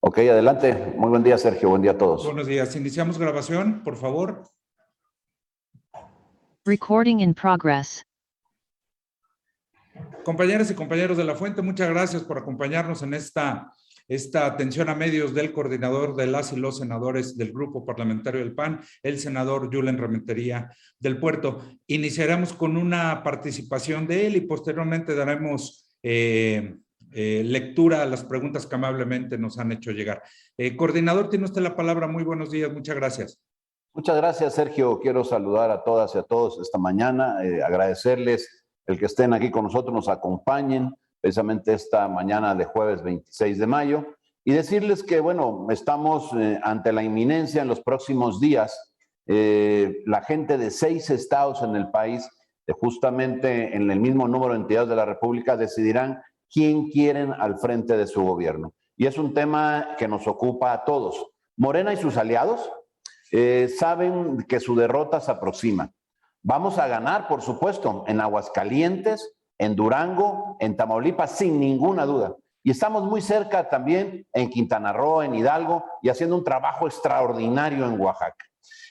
Ok, adelante. Muy buen día, Sergio. Buen día a todos. Buenos días. Iniciamos grabación, por favor. Recording in progress. Compañeras y compañeros de La Fuente, muchas gracias por acompañarnos en esta atención a medios del coordinador de las y los senadores del Grupo Parlamentario del PAN, el senador Julen Rementería del Puerto. Iniciaremos con una participación de él y posteriormente daremos lectura a las preguntas que amablemente nos han hecho llegar. Coordinador, tiene usted la palabra. Muy buenos días. Muchas gracias. Muchas gracias, Sergio. Quiero saludar a todas y a todos esta mañana, agradecerles el que estén aquí con nosotros, nos acompañen precisamente esta mañana de jueves 26 de mayo y decirles que, bueno, estamos ante la inminencia en los próximos días. La gente de 6 estados en el país, justamente en el mismo número de entidades de la República, decidirán quién quieren al frente de su gobierno. Y es un tema que nos ocupa a todos. Morena y sus aliados saben que su derrota se aproxima. Vamos a ganar, por supuesto, en Aguascalientes, en Durango, en Tamaulipas, sin ninguna duda. Y estamos muy cerca también en Quintana Roo, en Hidalgo, y haciendo un trabajo extraordinario en Oaxaca.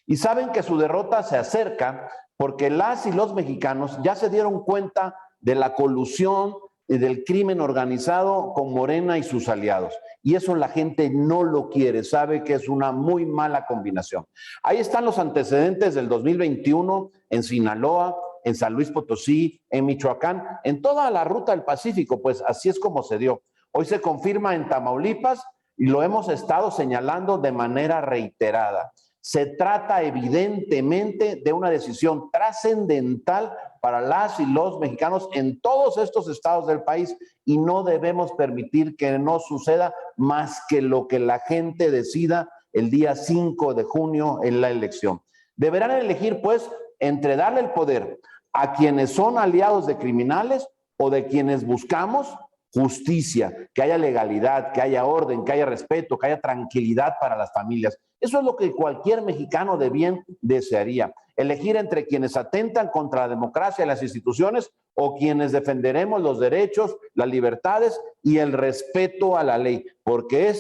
Y saben que su derrota se acerca porque las y los mexicanos ya se dieron cuenta de la colusión y del crimen organizado con Morena y sus aliados. Y eso la gente no lo quiere, sabe que es una muy mala combinación. Ahí están los antecedentes del 2021 en Sinaloa, en San Luis Potosí, en Michoacán, en toda la ruta del Pacífico, pues así es como se dio. Hoy se confirma en Tamaulipas y lo hemos estado señalando de manera reiterada. Se trata evidentemente de una decisión trascendental para las y los mexicanos en todos estos estados del país y no debemos permitir que no suceda más que lo que la gente decida el día 5 de junio en la elección. Deberán elegir, pues, entre darle el poder a quienes son aliados de criminales o de quienes buscamos justicia, que haya legalidad, que haya orden, que haya respeto, que haya tranquilidad para las familias. Eso es lo que cualquier mexicano de bien desearía. Elegir entre quienes atentan contra la democracia y las instituciones o quienes defenderemos los derechos, las libertades y el respeto a la ley. Porque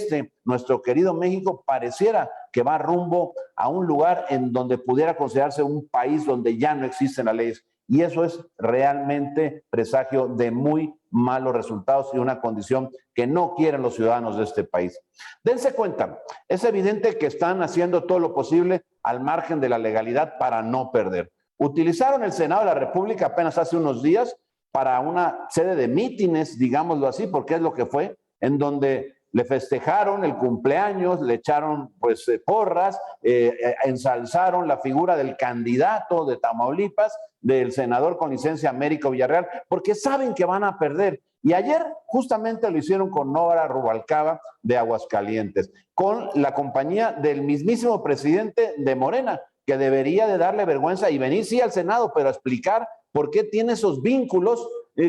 nuestro querido México, pareciera que va rumbo a un lugar en donde pudiera considerarse un país donde ya no existen las leyes. Y eso es realmente presagio de muy malos resultados y una condición que no quieren los ciudadanos de este país. Dense cuenta, es evidente que están haciendo todo lo posible al margen de la legalidad para no perder. Utilizaron el Senado de la República apenas hace unos días para una serie de mítines, digámoslo así, porque es lo que fue, en donde le festejaron el cumpleaños, le echaron porras, ensalzaron la figura del candidato de Tamaulipas, del senador con licencia Américo Villarreal, porque saben que van a perder. Y ayer justamente lo hicieron con Nora Rubalcaba de Aguascalientes, con la compañía del mismísimo presidente de Morena, que debería de darle vergüenza y venir sí al Senado, pero a explicar por qué tiene esos vínculos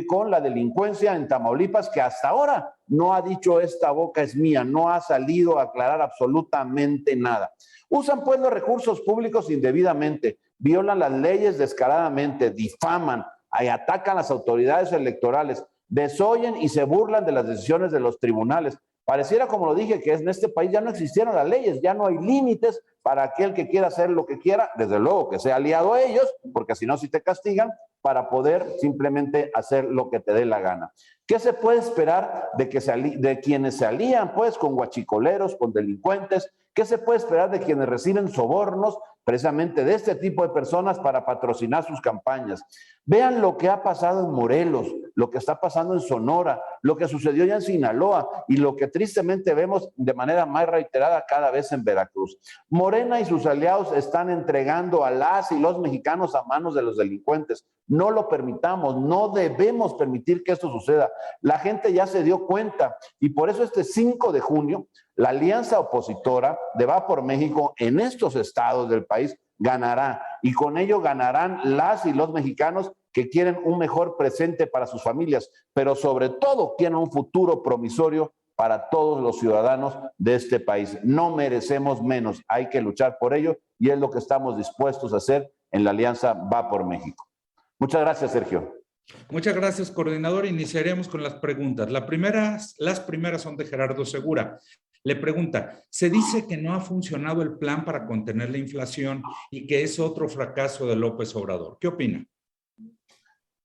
con la delincuencia en Tamaulipas, que hasta ahora no ha dicho esta boca es mía, no ha salido a aclarar absolutamente nada. Usan pues los recursos públicos indebidamente, violan las leyes descaradamente, difaman, atacan a las autoridades electorales, desoyen y se burlan de las decisiones de los tribunales. Pareciera, como lo dije, que en este país ya no existieron las leyes, ya no hay límites para aquel que quiera hacer lo que quiera, desde luego que sea aliado a ellos, porque si no, si te castigan, para poder simplemente hacer lo que te dé la gana. ¿Qué se puede esperar de quienes se alían pues con guachicoleros, con delincuentes? ¿Qué se puede esperar de quienes reciben sobornos precisamente de este tipo de personas para patrocinar sus campañas? Vean lo que ha pasado en Morelos, lo que está pasando en Sonora, lo que sucedió ya en Sinaloa y lo que tristemente vemos de manera más reiterada cada vez en Veracruz. Morena y sus aliados están entregando a las y los mexicanos a manos de los delincuentes. No lo permitamos, no debemos permitir que esto suceda. La gente ya se dio cuenta y por eso este 5 de junio la alianza opositora de Va por México en estos estados del país ganará y con ello ganarán las y los mexicanos que quieren un mejor presente para sus familias, pero sobre todo quieren un futuro promisorio para todos los ciudadanos de este país. No merecemos menos, hay que luchar por ello y es lo que estamos dispuestos a hacer en la alianza Va por México. Muchas gracias, Sergio. Muchas gracias, coordinador. Iniciaremos con las preguntas. Las primeras son de Gerardo Segura. Le pregunta, se dice que no ha funcionado el plan para contener la inflación y que es otro fracaso de López Obrador. ¿Qué opina?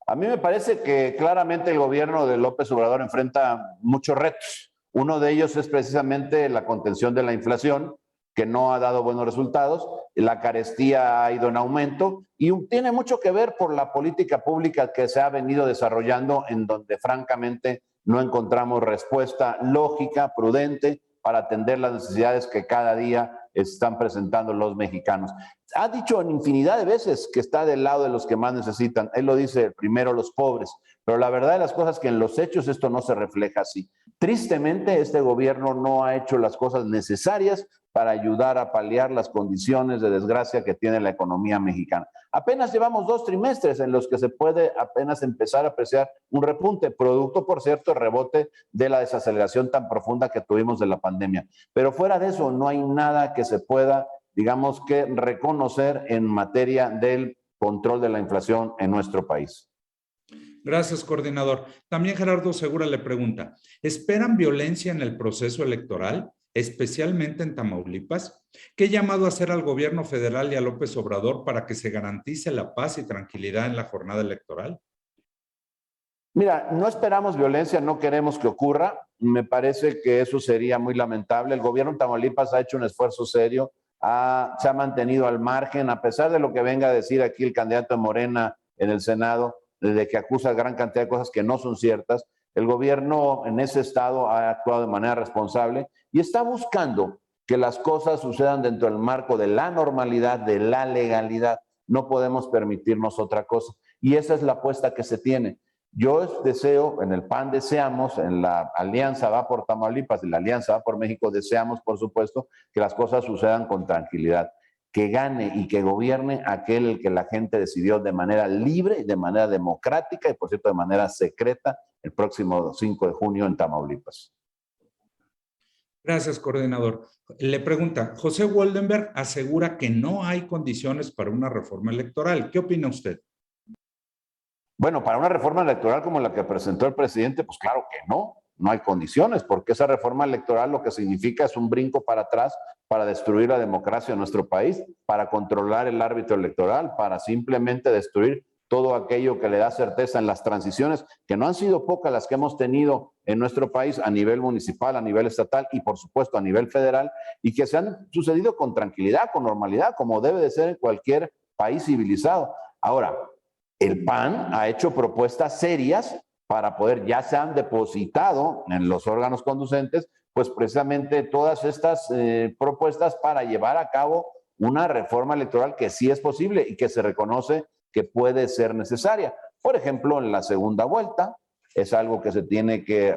A mí me parece que claramente el gobierno de López Obrador enfrenta muchos retos. Uno de ellos es precisamente la contención de la inflación, que no ha dado buenos resultados, la carestía ha ido en aumento y tiene mucho que ver por la política pública que se ha venido desarrollando, en donde francamente no encontramos respuesta lógica, prudente, para atender las necesidades que cada día están presentando los mexicanos. Ha dicho en infinidad de veces que está del lado de los que más necesitan. Él lo dice primero los pobres, pero la verdad de las cosas es que en los hechos esto no se refleja así. Tristemente, este gobierno no ha hecho las cosas necesarias para ayudar a paliar las condiciones de desgracia que tiene la economía mexicana. Apenas llevamos 2 trimestres en los que se puede apenas empezar a apreciar un repunte, producto, por cierto, el rebote de la desaceleración tan profunda que tuvimos de la pandemia. Pero fuera de eso, no hay nada que se pueda, digamos, que reconocer en materia del control de la inflación en nuestro país. Gracias, coordinador. También Gerardo Segura le pregunta, ¿esperan violencia en el proceso electoral, especialmente en Tamaulipas? ¿Qué llamado hacer al gobierno federal y a López Obrador para que se garantice la paz y tranquilidad en la jornada electoral? Mira, no esperamos violencia, no queremos que ocurra. Me parece que eso sería muy lamentable. El gobierno de Tamaulipas ha hecho un esfuerzo serio, se ha mantenido al margen, a pesar de lo que venga a decir aquí el candidato de Morena en el Senado, de que acusa gran cantidad de cosas que no son ciertas. El gobierno en ese estado ha actuado de manera responsable y está buscando que las cosas sucedan dentro del marco de la normalidad, de la legalidad. No podemos permitirnos otra cosa. Y esa es la apuesta que se tiene. Yo deseo, en el PAN deseamos, en la Alianza Va por Tamaulipas y la Alianza Va por México deseamos, por supuesto, que las cosas sucedan con tranquilidad, que gane y que gobierne aquel el que la gente decidió de manera libre y de manera democrática y, por cierto, de manera secreta el próximo 5 de junio en Tamaulipas. Gracias, coordinador. Le pregunta, José Woldenberg asegura que no hay condiciones para una reforma electoral. ¿Qué opina usted? Bueno, para una reforma electoral como la que presentó el presidente, pues claro que no hay condiciones, porque esa reforma electoral lo que significa es un brinco para atrás para destruir la democracia en nuestro país, para controlar el árbitro electoral, para simplemente destruir todo aquello que le da certeza en las transiciones, que no han sido pocas las que hemos tenido en nuestro país a nivel municipal, a nivel estatal y por supuesto a nivel federal, y que se han sucedido con tranquilidad, con normalidad, como debe de ser en cualquier país civilizado. Ahora, el PAN ha hecho propuestas serias para poder, ya se han depositado en los órganos conducentes, pues precisamente todas estas propuestas para llevar a cabo una reforma electoral que sí es posible y que se reconoce que puede ser necesaria. Por ejemplo, en la segunda vuelta es algo que se tiene que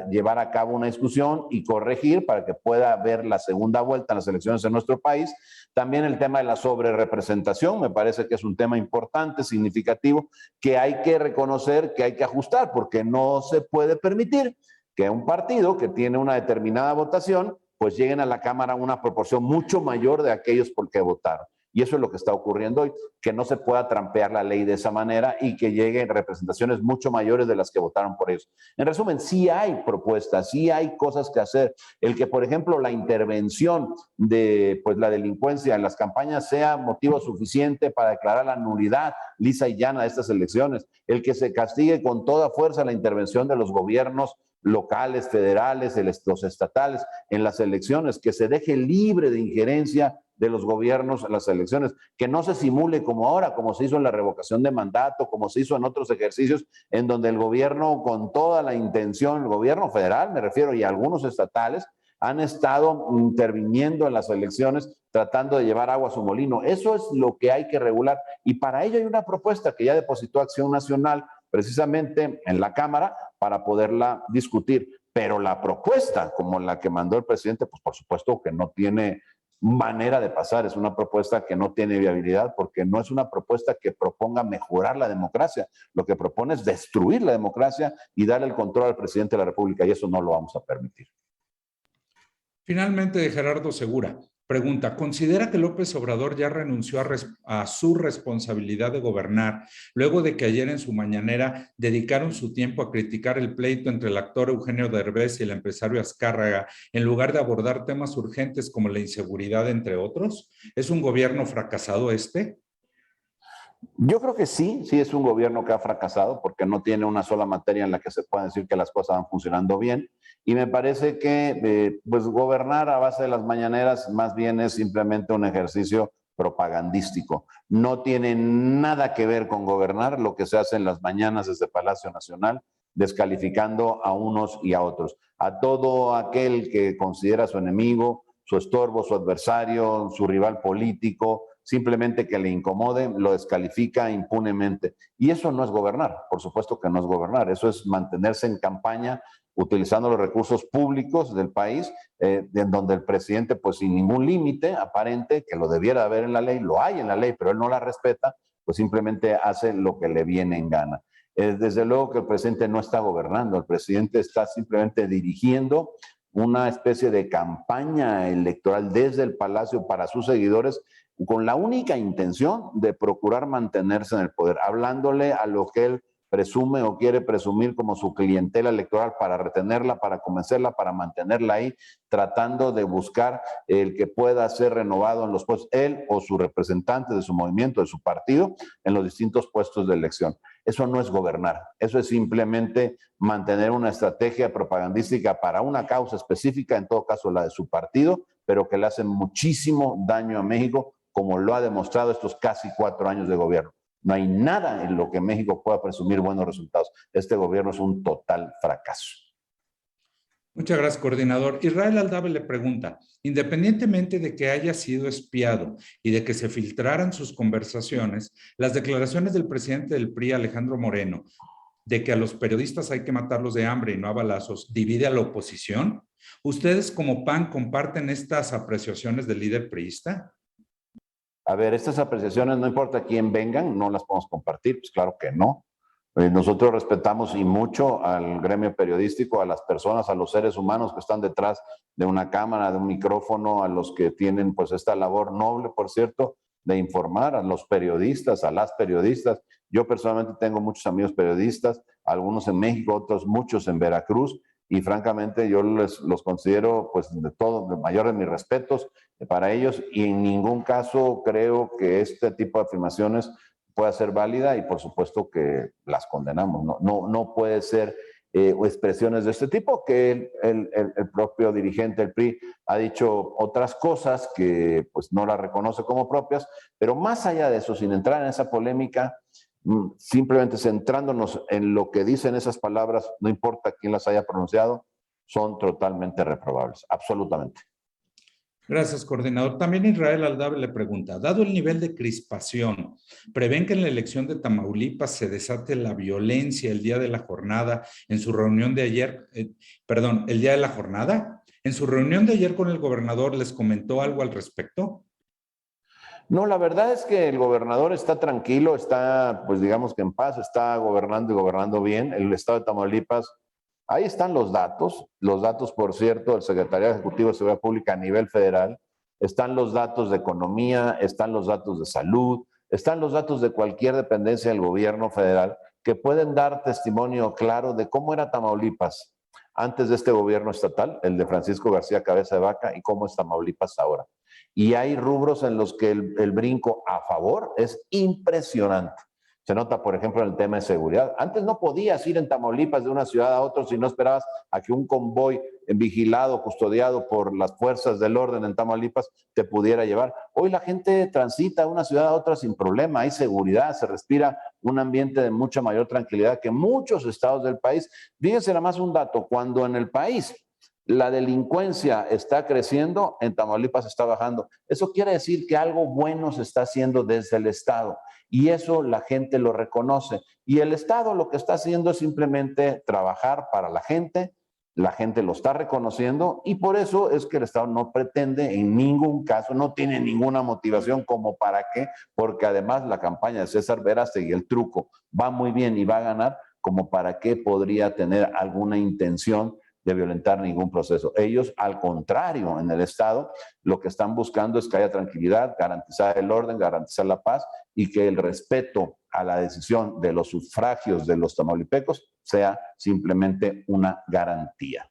llevar a cabo una discusión y corregir para que pueda haber la segunda vuelta en las elecciones en nuestro país. También el tema de la sobrerepresentación, me parece que es un tema importante, significativo, que hay que reconocer, que hay que ajustar, porque no se puede permitir que un partido que tiene una determinada votación, pues lleguen a la Cámara una proporción mucho mayor de aquellos por que votaron. Y eso es lo que está ocurriendo hoy, que no se pueda trampear la ley de esa manera y que lleguen representaciones mucho mayores de las que votaron por ellos. En resumen, sí hay propuestas, sí hay cosas que hacer. El que, por ejemplo, la intervención de pues, la delincuencia en las campañas sea motivo suficiente para declarar la nulidad lisa y llana de estas elecciones. El que se castigue con toda fuerza la intervención de los gobiernos locales, federales, los estatales en las elecciones, que se deje libre de injerencia de los gobiernos en las elecciones, que no se simule como ahora, como se hizo en la revocación de mandato, como se hizo en otros ejercicios, en donde el gobierno con toda la intención, el gobierno federal me refiero, y algunos estatales, han estado interviniendo en las elecciones tratando de llevar agua a su molino. Eso es lo que hay que regular y para ello hay una propuesta que ya depositó Acción Nacional precisamente en la Cámara para poderla discutir. Pero la propuesta, como la que mandó el presidente, pues por supuesto que no tiene manera de pasar, es una propuesta que no tiene viabilidad porque no es una propuesta que proponga mejorar la democracia, lo que propone es destruir la democracia y darle el control al presidente de la República y eso no lo vamos a permitir. Finalmente, Gerardo Segura, Pregunta, ¿considera que López Obrador ya renunció a su responsabilidad de gobernar luego de que ayer en su mañanera dedicaron su tiempo a criticar el pleito entre el actor Eugenio Derbez y el empresario Azcárraga en lugar de abordar temas urgentes como la inseguridad, entre otros? ¿Es un gobierno fracasado este? Yo creo que sí, sí es un gobierno que ha fracasado porque no tiene una sola materia en la que se pueda decir que las cosas van funcionando bien. Y me parece que pues gobernar a base de las mañaneras más bien es simplemente un ejercicio propagandístico. No tiene nada que ver con gobernar lo que se hace en las mañanas desde Palacio Nacional, descalificando a unos y a otros. A todo aquel que considera su enemigo, su estorbo, su adversario, su rival político, simplemente que le incomode, lo descalifica impunemente. Y eso no es gobernar, por supuesto que no es gobernar, eso es mantenerse en campaña utilizando los recursos públicos del país, en donde el presidente, pues sin ningún límite aparente, que lo debiera haber en la ley, lo hay en la ley, pero él no la respeta, pues simplemente hace lo que le viene en gana. Desde luego que el presidente no está gobernando, el presidente está simplemente dirigiendo una especie de campaña electoral desde el Palacio para sus seguidores con la única intención de procurar mantenerse en el poder, hablándole a lo que él presume o quiere presumir como su clientela electoral para retenerla, para convencerla, para mantenerla ahí, tratando de buscar el que pueda ser renovado en los puestos, él o su representante de su movimiento, de su partido, en los distintos puestos de elección. Eso no es gobernar, eso es simplemente mantener una estrategia propagandística para una causa específica, en todo caso la de su partido, pero que le hace muchísimo daño a México, como lo ha demostrado estos casi 4 años de gobierno. No hay nada en lo que México pueda presumir buenos resultados. Este gobierno es un total fracaso. Muchas gracias, coordinador. Israel Aldave le pregunta, independientemente de que haya sido espiado y de que se filtraran sus conversaciones, las declaraciones del presidente del PRI, Alejandro Moreno, de que a los periodistas hay que matarlos de hambre y no a balazos, ¿divide a la oposición? ¿Ustedes como PAN comparten estas apreciaciones del líder priista? A ver, estas apreciaciones, no importa quién vengan, no las podemos compartir, pues claro que no. Nosotros respetamos y mucho al gremio periodístico, a las personas, a los seres humanos que están detrás de una cámara, de un micrófono, a los que tienen pues esta labor noble, por cierto, de informar, a los periodistas, a las periodistas. Yo personalmente tengo muchos amigos periodistas, algunos en México, otros muchos en Veracruz, y francamente yo los considero pues de todo, de mayor de mis respetos para ellos, y en ningún caso creo que este tipo de afirmaciones pueda ser válida, y por supuesto que las condenamos. No puede ser expresiones de este tipo, que el propio dirigente del PRI ha dicho otras cosas que pues no las reconoce como propias, pero más allá de eso, sin entrar en esa polémica, simplemente centrándonos en lo que dicen esas palabras, no importa quién las haya pronunciado, son totalmente reprobables, absolutamente. Gracias, coordinador. También Israel Aldave le pregunta, dado el nivel de crispación, ¿prevén que en la elección de Tamaulipas se desate la violencia el día de la jornada en su reunión de ayer, el día de la jornada? ¿En su reunión de ayer con el gobernador les comentó algo al respecto? No, la verdad es que el gobernador está tranquilo, está, pues digamos que en paz, está gobernando y gobernando bien. El estado de Tamaulipas, ahí están los datos, por cierto, del Secretariado Ejecutivo de Seguridad Pública a nivel federal, están los datos de economía, están los datos de salud, están los datos de cualquier dependencia del gobierno federal que pueden dar testimonio claro de cómo era Tamaulipas antes de este gobierno estatal, el de Francisco García Cabeza de Vaca, y cómo es Tamaulipas ahora. Y hay rubros en los que el brinco a favor es impresionante. Se nota, por ejemplo, en el tema de seguridad. Antes no podías ir en Tamaulipas de una ciudad a otra si no esperabas a que un convoy vigilado, custodiado por las fuerzas del orden en Tamaulipas te pudiera llevar. Hoy la gente transita de una ciudad a otra sin problema, hay seguridad, se respira un ambiente de mucha mayor tranquilidad que muchos estados del país. Fíjense nada más un dato, cuando en el país la delincuencia está creciendo, en Tamaulipas está bajando. Eso quiere decir que algo bueno se está haciendo desde el Estado, y eso la gente lo reconoce. Y el Estado lo que está haciendo es simplemente trabajar para la gente lo está reconociendo, y por eso es que el Estado no pretende en ningún caso, no tiene ninguna motivación como para qué, porque además la campaña de César Verástegui, el truco, va muy bien y va a ganar, como para qué podría tener alguna intención de violentar ningún proceso. Ellos, al contrario, en el Estado, lo que están buscando es que haya tranquilidad, garantizar el orden, garantizar la paz y que el respeto a la decisión de los sufragios de los tamaulipecos sea simplemente una garantía.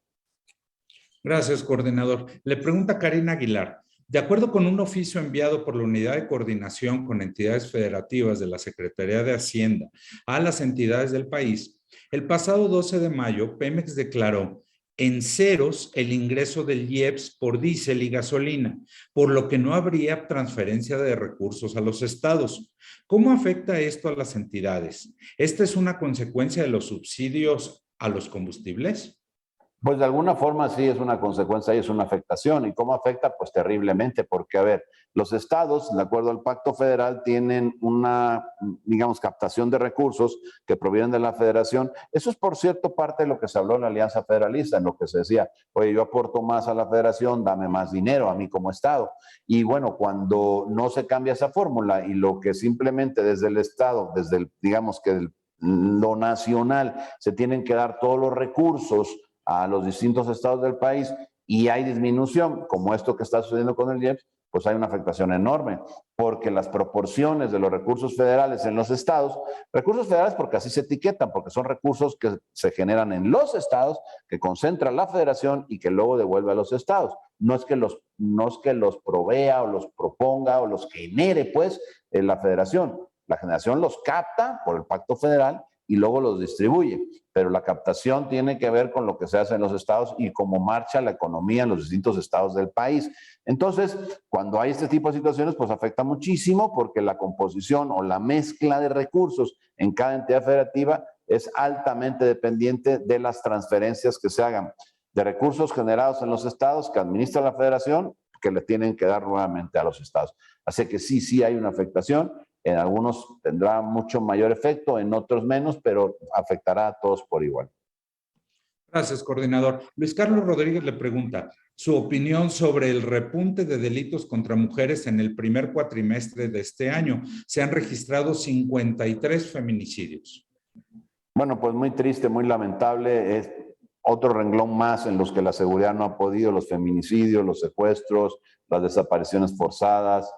Gracias, coordinador. Le pregunta Karina Aguilar. De acuerdo con un oficio enviado por la Unidad de Coordinación con Entidades Federativas de la Secretaría de Hacienda a las entidades del país, el pasado 12 de mayo, Pemex declaró en ceros el ingreso del IEPS por diésel y gasolina, por lo que no habría transferencia de recursos a los estados. ¿Cómo afecta esto a las entidades? ¿Esta es una consecuencia de los subsidios a los combustibles? Pues de alguna forma sí es una consecuencia y es una afectación. ¿Y cómo afecta? Pues terriblemente, porque a ver, los estados, de acuerdo al Pacto Federal, tienen una, digamos, captación de recursos que provienen de la federación. Eso es, por cierto, parte de lo que se habló en la Alianza Federalista, en lo que se decía, oye, yo aporto más a la federación, dame más dinero a mí como estado. Y bueno, cuando no se cambia esa fórmula y lo que simplemente desde el estado, desde el, digamos que lo nacional, se tienen que dar todos los recursos a los distintos estados del país y hay disminución, como esto que está sucediendo con el IEPS, pues hay una afectación enorme, porque las proporciones de los recursos federales en los estados, recursos federales porque así se etiquetan, porque son recursos que se generan en los estados, que concentra la federación y que luego devuelve a los estados. No es que los provea o los proponga o los genere, pues, la federación. La generación los capta por el Pacto Federal y luego los distribuye. Pero la captación tiene que ver con lo que se hace en los estados y cómo marcha la economía en los distintos estados del país. Entonces, cuando hay este tipo de situaciones, pues afecta muchísimo porque la composición o la mezcla de recursos en cada entidad federativa es altamente dependiente de las transferencias que se hagan de recursos generados en los estados que administra la federación, que le tienen que dar nuevamente a los estados. Así que sí hay una afectación. En algunos tendrá mucho mayor efecto, en otros menos, pero afectará a todos por igual. Gracias, coordinador. Luis Carlos Rodríguez le pregunta su opinión sobre el repunte de delitos contra mujeres en el primer cuatrimestre de este año. Se han registrado 53 feminicidios. Bueno, pues muy triste, muy lamentable. Es otro renglón más en los que la seguridad no ha podido, los feminicidios, los secuestros, las desapariciones forzadas,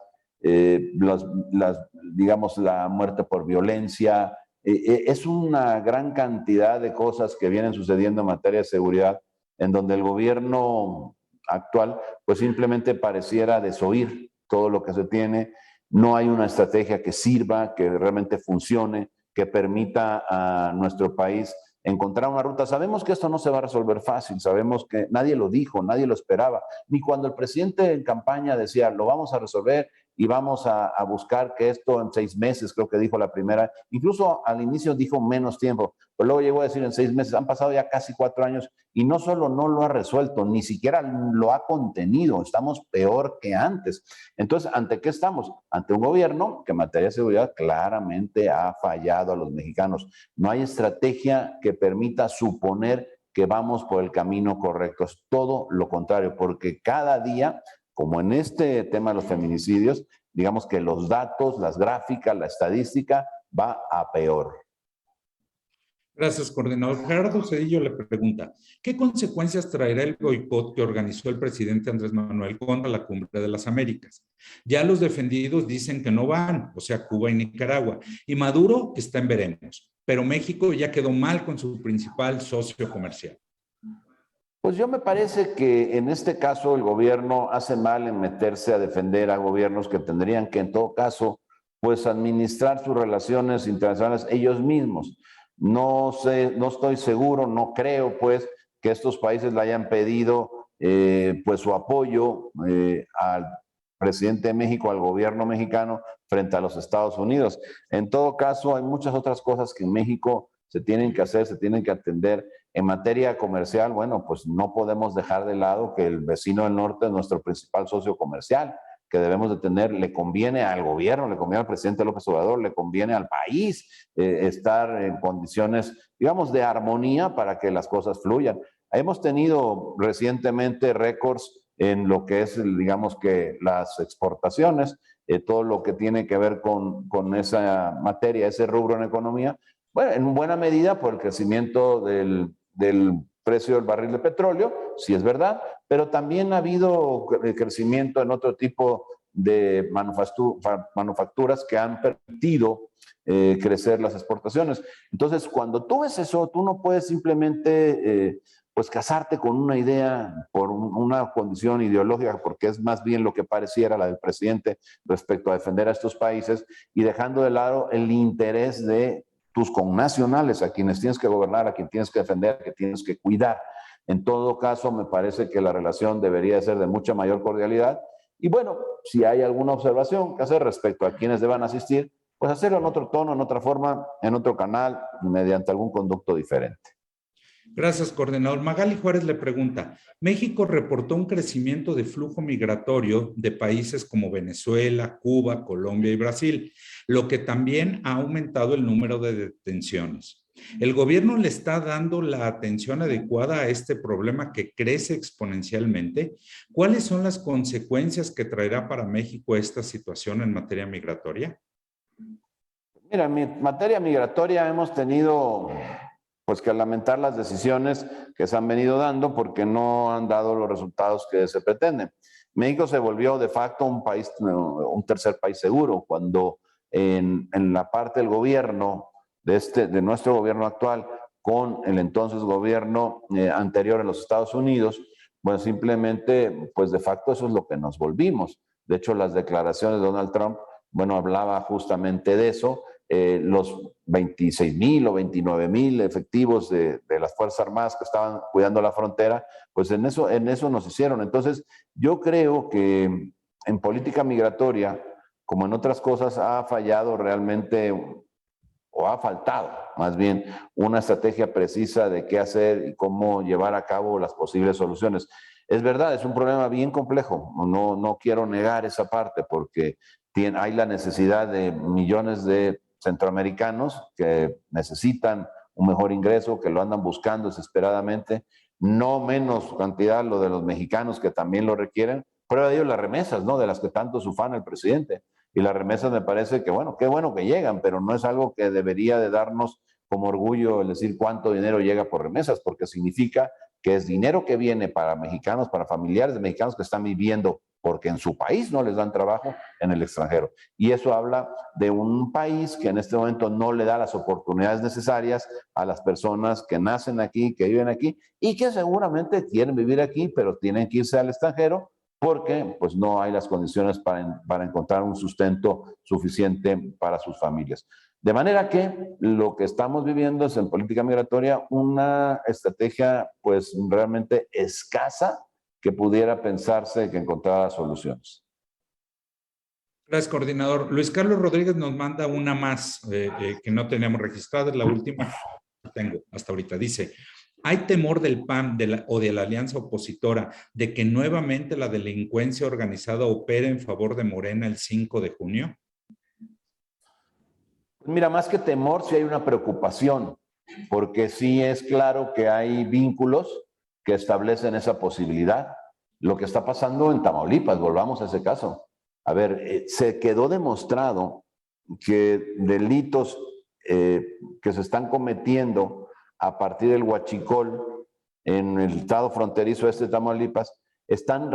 digamos, la muerte por violencia. Es una gran cantidad de cosas que vienen sucediendo en materia de seguridad, en donde el gobierno actual, pues simplemente pareciera desoír todo lo que se tiene. No hay una estrategia que sirva, que realmente funcione, que permita a nuestro país encontrar una ruta. Sabemos que esto no se va a resolver fácil, sabemos que nadie lo dijo, nadie lo esperaba, ni cuando el presidente en campaña decía, lo vamos a resolver y vamos a buscar que esto en 6 meses, creo que dijo la primera, incluso al inicio dijo menos tiempo, pero luego llegó a decir en 6 meses, han pasado ya casi 4 años y no solo no lo ha resuelto, ni siquiera lo ha contenido, estamos peor que antes. Entonces, ¿ante qué estamos? Ante un gobierno que en materia de seguridad claramente ha fallado a los mexicanos. No hay estrategia que permita suponer que vamos por el camino correcto. Es todo lo contrario, porque cada día, como en este tema de los feminicidios, digamos que los datos, las gráficas, la estadística va a peor. Gracias, coordinador. Gerardo Cedillo le pregunta, ¿qué consecuencias traerá el boicot que organizó el presidente Andrés Manuel contra la Cumbre de las Américas? Ya los defendidos dicen que no van, o sea, Cuba y Nicaragua, y Maduro está en veremos, pero México ya quedó mal con su principal socio comercial. Pues yo me parece que en este caso el gobierno hace mal en meterse a defender a gobiernos que tendrían que en todo caso pues administrar sus relaciones internacionales ellos mismos. No sé, no estoy seguro, no creo pues que estos países le hayan pedido pues su apoyo al presidente de México, al gobierno mexicano frente a los Estados Unidos. En todo caso hay muchas otras cosas que en México se tienen que hacer, se tienen que atender. En materia comercial, bueno, pues no podemos dejar de lado que el vecino del norte es nuestro principal socio comercial, que debemos de tener, le conviene al gobierno, le conviene al presidente López Obrador, le conviene al país estar en condiciones, digamos, de armonía para que las cosas fluyan. Hemos tenido recientemente récords en lo que es, digamos, que las exportaciones, todo lo que tiene que ver con esa materia, ese rubro en economía, bueno, en buena medida por el crecimiento del precio del barril de petróleo, sí es verdad, pero también ha habido crecimiento en otro tipo de manufacturas que han permitido crecer las exportaciones. Entonces, cuando tú ves eso, tú no puedes simplemente pues casarte con una idea por una condición ideológica, porque es más bien lo que pareciera la del presidente respecto a defender a estos países y dejando de lado el interés de tus connacionales, a quienes tienes que gobernar, a quienes tienes que defender, a quienes tienes que cuidar. En todo caso, me parece que la relación debería ser de mucha mayor cordialidad. Y bueno, si hay alguna observación que hacer respecto a quienes deban asistir, pues hacerlo en otro tono, en otra forma, en otro canal, mediante algún conducto diferente. Gracias, coordinador. Magali Juárez le pregunta, México reportó un crecimiento de flujo migratorio de países como Venezuela, Cuba, Colombia y Brasil, lo que también ha aumentado el número de detenciones. ¿El gobierno le está dando la atención adecuada a este problema que crece exponencialmente? ¿Cuáles son las consecuencias que traerá para México esta situación en materia migratoria? Mira, en materia migratoria hemos tenido pues que lamentar las decisiones que se han venido dando porque no han dado los resultados que se pretenden. México se volvió de facto un país, un tercer país seguro, cuando en la parte del gobierno, de nuestro gobierno actual, con el entonces gobierno anterior en los Estados Unidos, bueno, simplemente, pues de facto eso es lo que nos volvimos. De hecho, las declaraciones de Donald Trump, bueno, hablaba justamente de eso. Los 26,000 o 29,000 efectivos de las Fuerzas Armadas que estaban cuidando la frontera, pues en eso nos hicieron. Entonces, yo creo que en política migratoria, como en otras cosas, ha fallado realmente, o ha faltado más bien, una estrategia precisa de qué hacer y cómo llevar a cabo las posibles soluciones. Es verdad, es un problema bien complejo, no quiero negar esa parte porque hay la necesidad de millones de centroamericanos que necesitan un mejor ingreso, que lo andan buscando desesperadamente, no menos cantidad lo de los mexicanos que también lo requieren, prueba de ello las remesas, ¿no? De las que tanto se ufana el presidente. Y las remesas me parece que, bueno, qué bueno que llegan, pero no es algo que debería de darnos como orgullo el decir cuánto dinero llega por remesas, porque significa que es dinero que viene para mexicanos, para familiares de mexicanos que están viviendo porque en su país no les dan trabajo en el extranjero. Y eso habla de un país que en este momento no le da las oportunidades necesarias a las personas que nacen aquí, que viven aquí y que seguramente quieren vivir aquí, pero tienen que irse al extranjero porque pues no hay las condiciones para encontrar un sustento suficiente para sus familias. De manera que lo que estamos viviendo es en política migratoria una estrategia pues realmente escasa que pudiera pensarse que encontrara soluciones. Gracias, coordinador. Luis Carlos Rodríguez nos manda una más que no teníamos registrada, es la última que tengo hasta ahorita. Dice, ¿hay temor del PAN o de la alianza opositora de que nuevamente la delincuencia organizada opere en favor de Morena el 5 de junio? Mira, más que temor, sí hay una preocupación, porque sí es claro que hay vínculos que establecen esa posibilidad. Lo que está pasando en Tamaulipas, volvamos a ese caso. A ver, se quedó demostrado que delitos que se están cometiendo a partir del huachicol en el estado fronterizo este de Tamaulipas están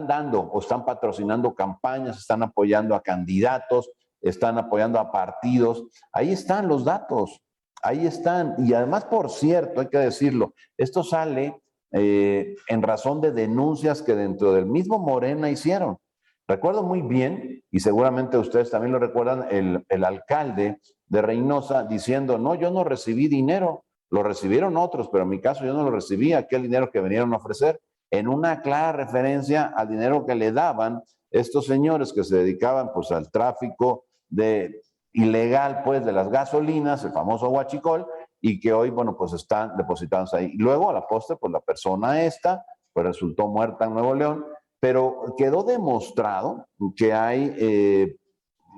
dando o están patrocinando campañas, están apoyando a candidatos, están apoyando a partidos. Ahí están los datos, ahí están. Y además, por cierto, hay que decirlo, esto sale en razón de denuncias que dentro del mismo Morena hicieron. Recuerdo muy bien, y seguramente ustedes también lo recuerdan, el alcalde de Reynosa diciendo, no, yo no recibí dinero, lo recibieron otros, pero en mi caso yo no lo recibí, aquel dinero que vinieron a ofrecer, en una clara referencia al dinero que le daban estos señores que se dedicaban pues al tráfico ilegal pues de las gasolinas, el famoso huachicol, y que hoy, bueno, pues están depositados ahí. Y luego a la postre, pues la persona esta, pues resultó muerta en Nuevo León, pero quedó demostrado que hay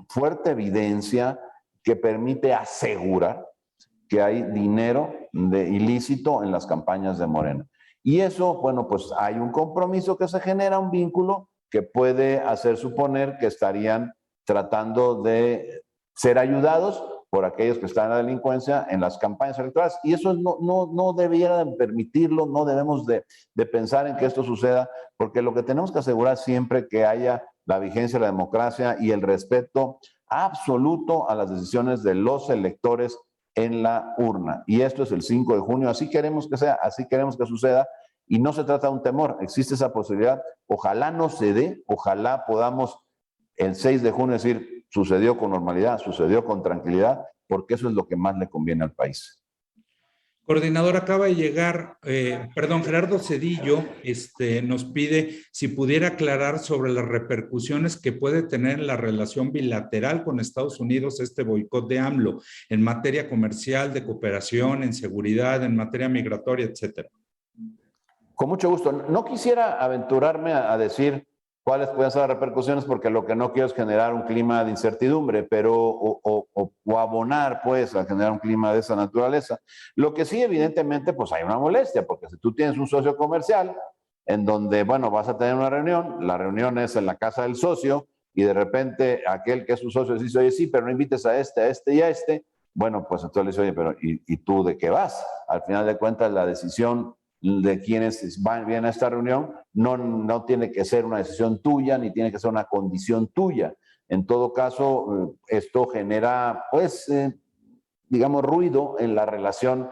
fuerte evidencia que permite asegurar que hay dinero ilícito en las campañas de Morena. Y eso, bueno, pues hay un compromiso que se genera, un vínculo que puede hacer suponer que estarían tratando de ser ayudados por aquellos que están en la delincuencia en las campañas electorales. Y eso no debiera permitirlo, no debemos de pensar en que esto suceda, porque lo que tenemos que asegurar siempre que haya la vigencia de la democracia y el respeto absoluto a las decisiones de los electores en la urna. Y esto es el 5 de junio, así queremos que sea, así queremos que suceda, y no se trata de un temor, existe esa posibilidad, ojalá no se dé, ojalá podamos el 6 de junio decir, sucedió con normalidad, sucedió con tranquilidad, porque eso es lo que más le conviene al país. Coordinador, acaba de llegar, Gerardo Cedillo nos pide si pudiera aclarar sobre las repercusiones que puede tener en la relación bilateral con Estados Unidos este boicot de AMLO en materia comercial, de cooperación, en seguridad, en materia migratoria, etcétera. Con mucho gusto. No quisiera aventurarme a decir cuáles pueden ser las repercusiones, porque lo que no quiero es generar un clima de incertidumbre, pero o abonar, pues, a generar un clima de esa naturaleza. Lo que sí, evidentemente, pues hay una molestia, porque si tú tienes un socio comercial en donde, bueno, vas a tener una reunión, la reunión es en la casa del socio, y de repente aquel que es su socio dice, oye, sí, pero no invites a este y a este, bueno, pues entonces le dice, oye, pero ¿y tú de qué vas? Al final de cuentas, la decisión de quienes vienen a esta reunión no tiene que ser una decisión tuya, ni tiene que ser una condición tuya. En todo caso, esto genera, pues, digamos, ruido en la relación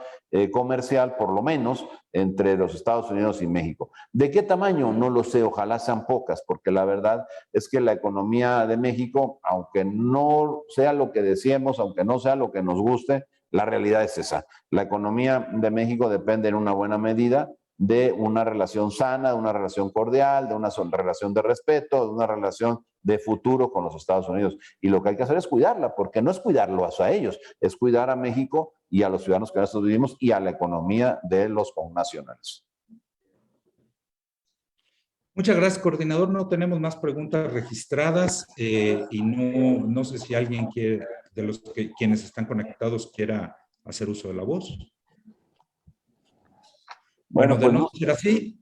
comercial, por lo menos, entre los Estados Unidos y México. ¿De qué tamaño? No lo sé, ojalá sean pocas, porque la verdad es que la economía de México, aunque no sea lo que decíamos, aunque no sea lo que nos guste, la realidad es esa. La economía de México depende en una buena medida de una relación sana, de una relación cordial, de una relación de respeto, de una relación de futuro con los Estados Unidos. Y lo que hay que hacer es cuidarla, porque no es cuidarlos a ellos, es cuidar a México y a los ciudadanos que nosotros vivimos y a la economía de los connacionales. Muchas gracias, coordinador. No tenemos más preguntas registradas y no sé si alguien quiere, de los quienes están conectados, quiera hacer uso de la voz. Bueno, de no ser así,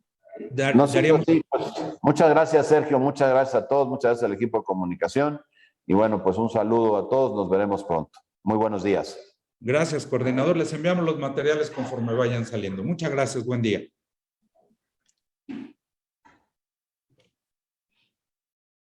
daríamos... Sí, pues, muchas gracias, Sergio. Muchas gracias a todos. Muchas gracias al equipo de comunicación. Y bueno, pues un saludo a todos. Nos veremos pronto. Muy buenos días. Gracias, coordinador. Les enviamos los materiales conforme vayan saliendo. Muchas gracias. Buen día.